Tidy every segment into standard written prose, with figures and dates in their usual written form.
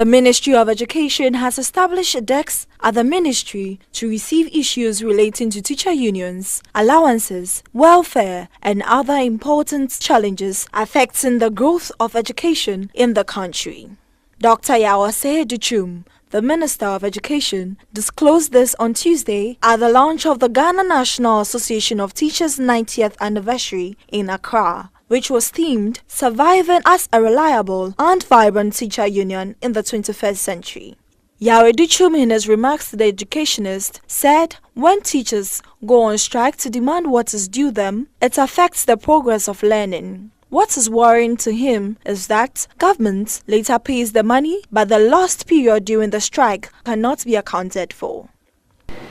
The Ministry of Education has established a desk at the ministry to receive issues relating to teacher unions, allowances, welfare, and other important challenges affecting the growth of education in the country. Dr. Yawase Duchum, the Minister of Education, disclosed this on Tuesday at the launch of the Ghana National Association of Teachers' 90th anniversary in Accra, which was themed Surviving as a Reliable and Vibrant Teacher Union in the 21st Century. Yawase Duchum, in his remarks to the educationist, said when teachers go on strike to demand what is due them, it affects the progress of learning. What is worrying to him is that government later pays the money, but the lost period during the strike cannot be accounted for.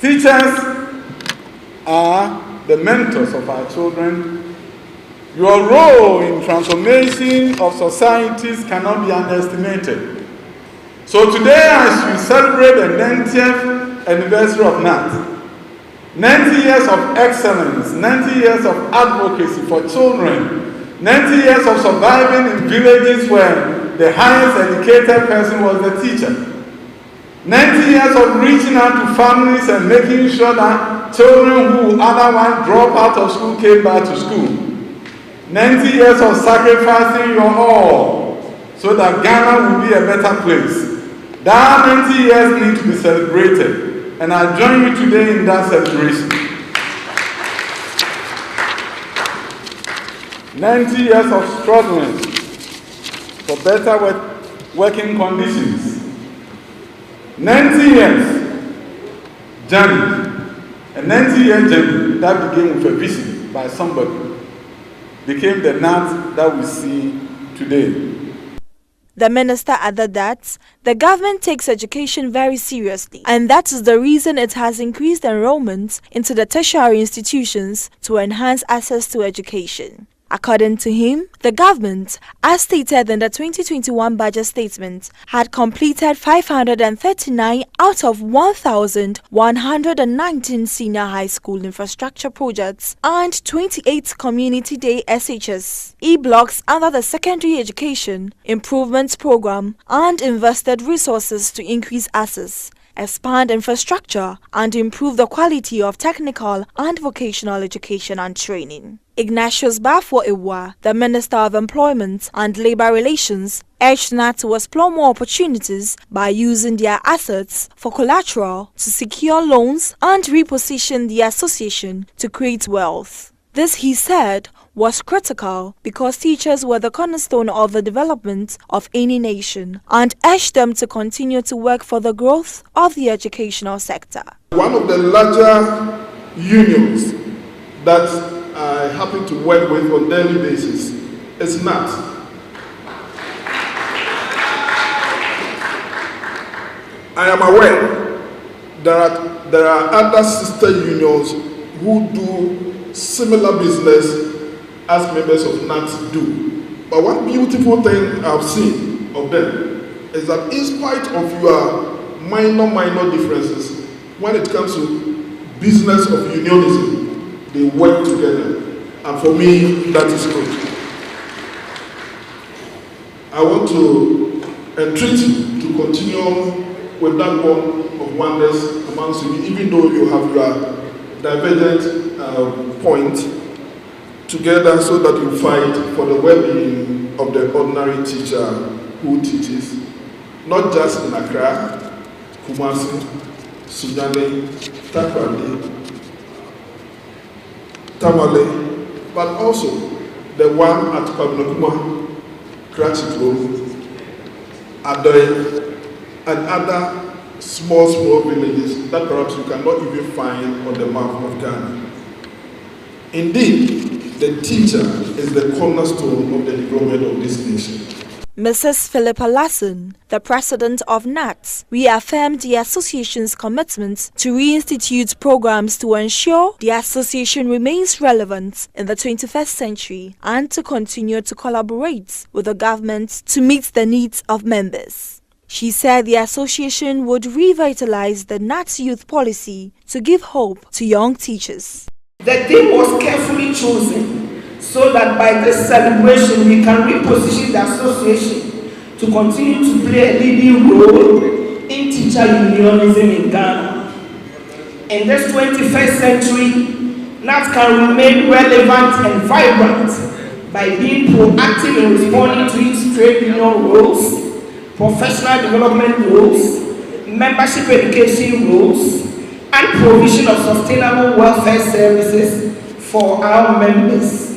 Teachers are the mentors of our children. Your role in transformation of societies cannot be underestimated. So today, as we celebrate the 90th anniversary of NET, 90 years of excellence, 90 years of advocacy for children, 90 years of surviving in villages where the highest educated person was the teacher, 90 years of reaching out to families and making sure that children who otherwise drop out of school came back to school. 90 years of sacrificing your all so that Ghana will be a better place. That 90 years need to be celebrated, and I join you today in that celebration. 90 years of struggling for better working conditions. 90 years journey, a 90-year journey that began with a vision by somebody, became the NET that we see today. The minister added that the government takes education very seriously, and that is the reason it has increased enrollment into the tertiary institutions to enhance access to education. According to him, the government, as stated in the 2021 budget statement, had completed 539 out of 1,119 senior high school infrastructure projects and 28 community day SHS, E-blocks under the Secondary Education Improvement Program, and invested resources to increase access, expand infrastructure, and improve the quality of technical and vocational education and training. Ignatius Bafo-Ewa, the Minister of Employment and Labour Relations, urged NET to explore more opportunities by using their assets for collateral to secure loans and reposition the association to create wealth. This, he said, was critical because teachers were the cornerstone of the development of any nation, and urged them to continue to work for the growth of the educational sector. One of the larger unions that I happen to work with on a daily basis is NET. I am aware there are other sister unions who do similar business as members of NET do. But one beautiful thing I've seen of them is that in spite of your minor differences, when it comes to business of unionism, they work together. And for me, that is good. I want to entreat you to continue with that bond of oneness amongst you, even though you have your divergent point together, so that you fight for the well-being of the ordinary teacher who teaches, not just in Accra, Kumasi, Sunyani, Takrady, Tamale, but also the one at Kwabnokuma, Kratchitro, Adoy, and other small villages that perhaps you cannot even find on the map of Ghana. Indeed, the teacher is the cornerstone of the development of this nation. Mrs. Philippa Lasson, the president of NET, reaffirmed the association's commitment to reinstitute programs to ensure the association remains relevant in the 21st century and to continue to collaborate with the government to meet the needs of members. She said the association would revitalize the NET youth policy to give hope to young teachers. The theme was carefully chosen so that by this celebration we can reposition the association to continue to play a leading role in teacher unionism in Ghana. In this 21st century, NET can remain relevant and vibrant by being proactive in responding to its trade union roles, professional development roles, membership education roles, and provision of sustainable welfare services for our members.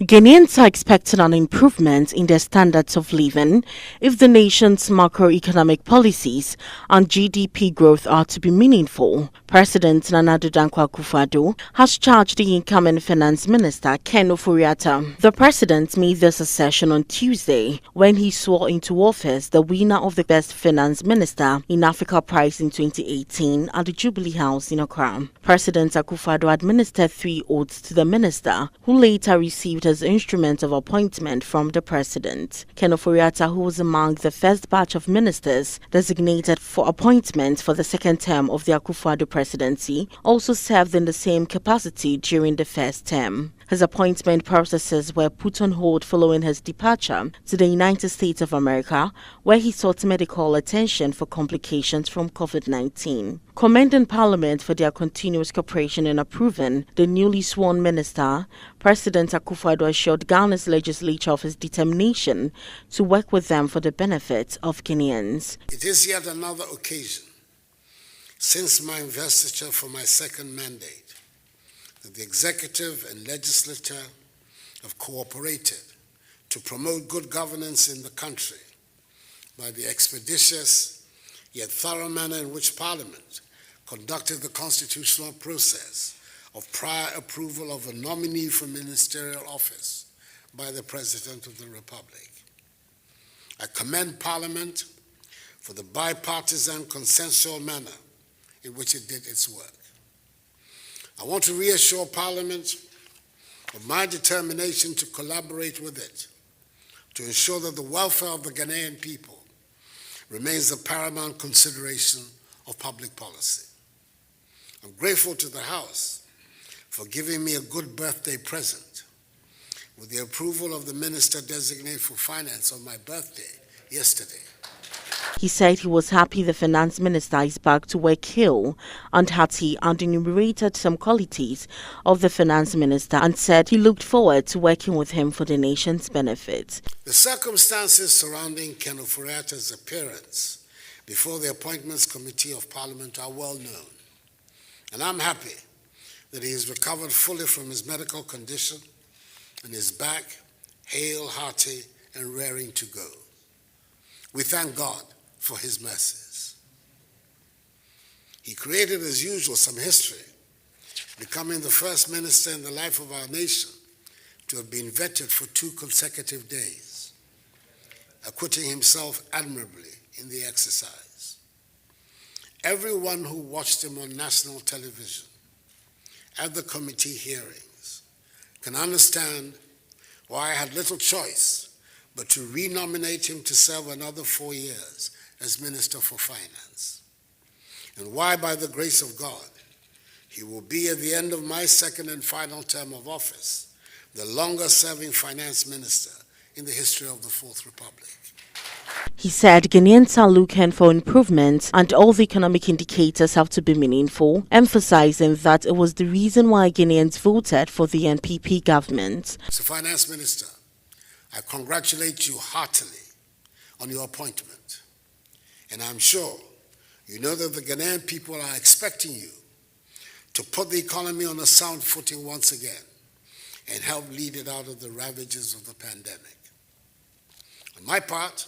Ghanaians are expecting an improvement in their standards of living if the nation's macroeconomic policies and GDP growth are to be meaningful. President Nana Addo Dankwa Akufo-Addo has charged the incoming Finance Minister Ken Ofori-Atta. The president made this assertion on Tuesday when he swore into office the winner of the Best Finance Minister in Africa Prize in 2018 at the Jubilee House in Accra. President Akufo-Addo administered 3 oaths to the minister, who later received his instrument of appointment from the president. Ken Ofori-Atta, who was among the first batch of ministers designated for appointment for the second term of the Akufo-Addo presidency, also served in the same capacity during the first term. His appointment processes were put on hold following his departure to the United States of America, where he sought medical attention for complications from COVID-19. Commending Parliament for their continuous cooperation in approving the newly sworn minister, President Akufo-Addo assured Ghana's legislature of his determination to work with them for the benefit of Ghanaians. It is yet another occasion since my investiture for my second mandate that the executive and legislature have cooperated to promote good governance in the country by the expeditious yet thorough manner in which Parliament conducted the constitutional process of prior approval of a nominee for ministerial office by the President of the Republic. I commend Parliament for the bipartisan consensual manner in which it did its work. I want to reassure Parliament of my determination to collaborate with it to ensure that the welfare of the Ghanaian people remains the paramount consideration of public policy. I'm grateful to the House for giving me a good birthday present with the approval of the Minister-designate for Finance on my birthday yesterday. He said he was happy the finance minister is back to work hale and hearty, and enumerated some qualities of the finance minister and said he looked forward to working with him for the nation's benefit. The circumstances surrounding Ken Ofori-Atta's appearance before the Appointments Committee of Parliament are well known, and I'm happy that he has recovered fully from his medical condition and is back, hale, hearty, and raring to go. We thank God for his mercies. He created, as usual, some history, becoming the first minister in the life of our nation to have been vetted for 2 consecutive days, acquitting himself admirably in the exercise. Everyone who watched him on national television at the committee hearings can understand why I had little choice but to renominate him to serve another 4 years as Minister for Finance, and why, by the grace of God, he will be at the end of my second and final term of office, the longest-serving finance minister in the history of the Fourth Republic. He said Ghanaians are looking for improvements and all the economic indicators have to be meaningful, emphasizing that it was the reason why Ghanaians voted for the NPP government. Mr. Finance Minister, I congratulate you heartily on your appointment. And I'm sure you know that the Ghanaian people are expecting you to put the economy on a sound footing once again and help lead it out of the ravages of the pandemic. On my part,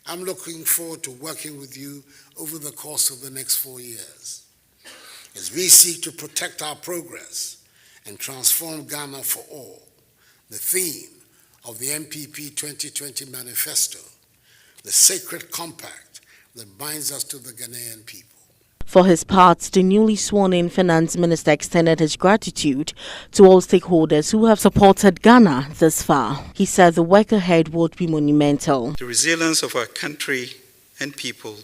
I'm looking forward to working with you over the course of the next 4 years as we seek to protect our progress and transform Ghana for all, the theme of the MPP 2020 manifesto, the sacred compact that binds us to the Ghanaian people. For his part, the newly sworn-in finance minister extended his gratitude to all stakeholders who have supported Ghana this far. He said the work ahead would be monumental. The resilience of our country and people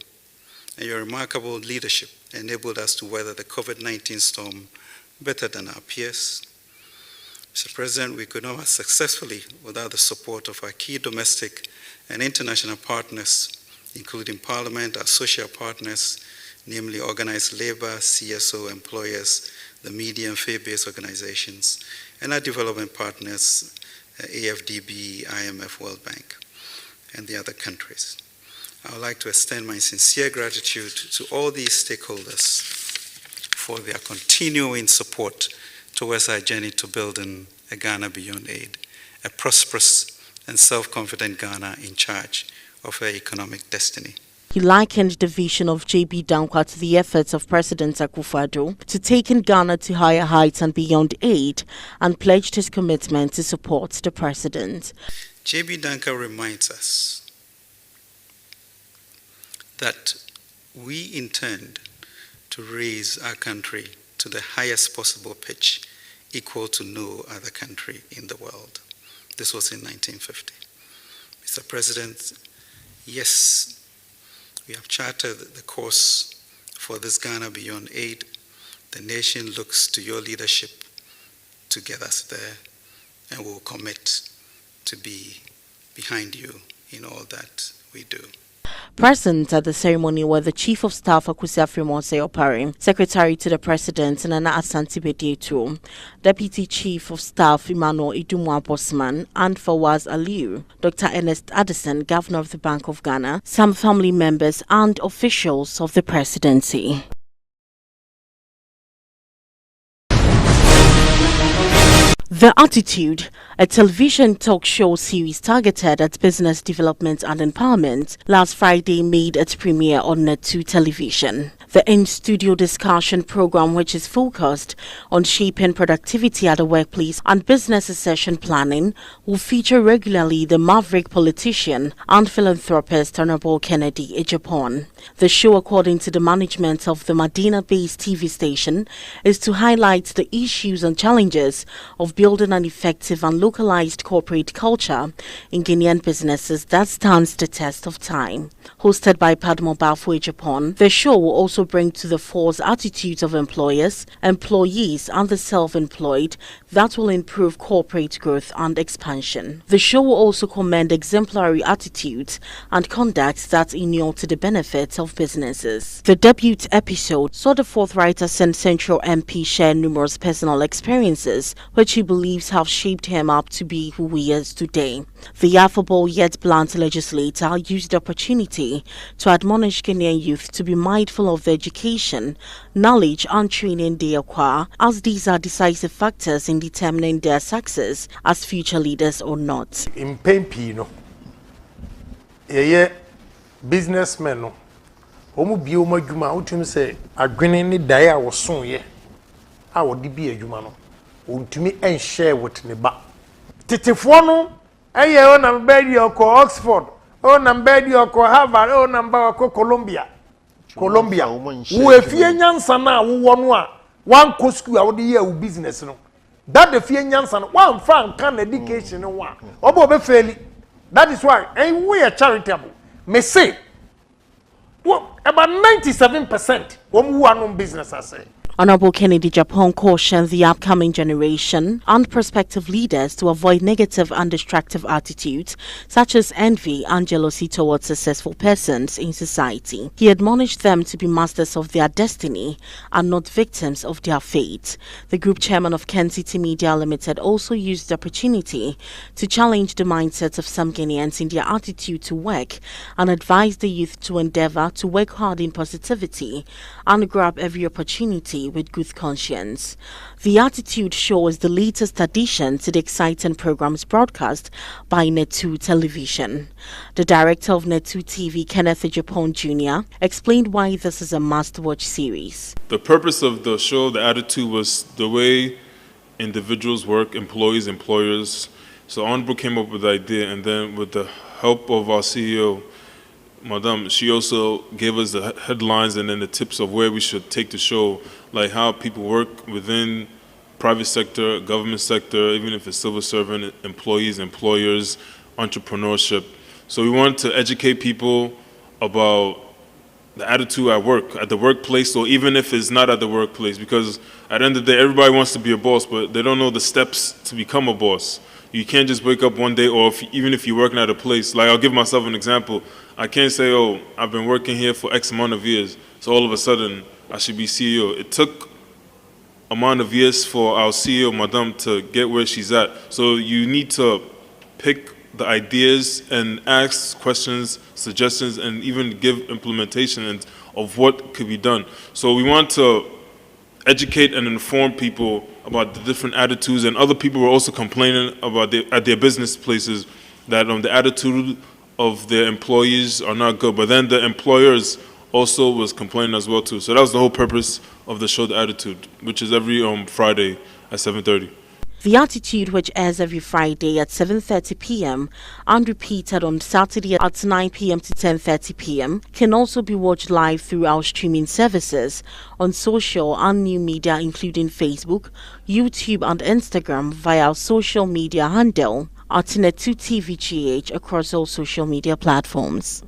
and your remarkable leadership enabled us to weather the COVID-19 storm better than our peers. Mr. President, we could not have successfully without the support of our key domestic and international partners, including Parliament, our social partners, namely organized labor, CSO employers, the media and faith-based organizations, and our development partners, AFDB, IMF, World Bank, and the other countries. I would like to extend my sincere gratitude to all these stakeholders for their continuing support towards our journey to building a Ghana beyond aid, a prosperous and self-confident Ghana in charge of her economic destiny. He likened the vision of J.B. Dankwa to the efforts of President Akufo-Addo to taking Ghana to higher heights and beyond aid, and pledged his commitment to support the president. J.B. Dankwa reminds us that we intend to raise our country to the highest possible pitch, equal to no other country in the world. This was in 1950. Mr. President, yes, we have charted the course for this Ghana beyond aid. The nation looks to your leadership to get us there, and will commit to be behind you in all that we do. Present at the ceremony were the Chief of Staff Akusi Afrimose Opare, Secretary to the President Nana Asante Bedietu, Deputy Chief of Staff Emmanuel Idumwa Bosman, and Fawaz Aliu, Dr. Ernest Addison, Governor of the Bank of Ghana, some family members and officials of the presidency. The Attitude, a television talk show series targeted at business development and empowerment, last Friday made its premiere on NET2 television. The in-studio discussion program, which is focused on shaping productivity at the workplace and business succession planning, will feature regularly the maverick politician and philanthropist Honorable Kennedy Ejapon. The show, according to the management of the Medina-based TV station, is to highlight the issues and challenges of building an effective and localized corporate culture in Guinean businesses that stands the test of time. Hosted by Padmo Bafo Ejapon, the show will also bring to the fore attitudes of employers, employees, and the self-employed that will improve corporate growth and expansion. The show will also commend exemplary attitudes and conduct that inure to the benefits of businesses. The debut episode saw the forthright and Central MP share numerous personal experiences, which he believes have shaped him up to be who he is today. The affable yet blunt legislator used the opportunity to admonish Ghanaian youth to be mindful of the education, knowledge, and training they acquire, as these are decisive factors in determining their success as future leaders or not. In Pempino, businessmen, no, Omu bioma juma, utum say, a grinning dia was soon ye. I would be a jumano. To me and share with me back. Titifono, I own a bed yoko Oxford, own a bed yoko Harvard, own a bako Columbia. Columbia. Who a Fian Sana, who one coscu out the year business. No. That the Fian San, one franc can education and one. Obo fairly. That is why, and we are charitable. May say, well, about 97% who are non business, I say. Honorable Kennedy Ejapon cautioned the upcoming generation and prospective leaders to avoid negative and destructive attitudes such as envy and jealousy towards successful persons in society. He admonished them to be masters of their destiny and not victims of their fate. The group chairman of Kencity Media Limited also used the opportunity to challenge the mindset of some Ghanaians in their attitude to work and advised the youth to endeavor to work hard in positivity and grab every opportunity with good conscience. The Attitude Show is the latest addition to the exciting programs broadcast by NET2 television. The director of NET2 TV, Kenneth Ejapon Jr., explained why this is a must-watch series. The purpose of the show, The Attitude, was the way individuals work, employees, employers. So Honorable came up with the idea, and then with the help of our CEO, Madam, she also gave us the headlines and then the tips of where we should take the show, like how people work within private sector, government sector, even if it's civil servant, employees, employers, entrepreneurship. So we want to educate people about the attitude at work, at the workplace, or even if it's not at the workplace, because at the end of the day, everybody wants to be a boss, but they don't know the steps to become a boss. You can't just wake up one day, or even if you're working at a place, like I'll give myself an example. I can't say, oh, I've been working here for X amount of years, so all of a sudden I should be CEO. It took amount of years for our CEO, Madame, to get where she's at. So you need to pick the ideas and ask questions, suggestions, and even give implementation of what could be done. So we want to educate and inform people about the different attitudes, and other people were also complaining about at their business places that the attitude of their employees are not good, but then the employers also was complaining as well too. So that was the whole purpose of the show, The Attitude, which is every Friday at 7:30. The Attitude, which airs every Friday at 7:30 p.m. and repeated on Saturday at 9 p.m. to 10:30 p.m., can also be watched live through our streaming services on social and new media, including Facebook, YouTube, and Instagram via our social media handle at NET2 TVGH across all social media platforms.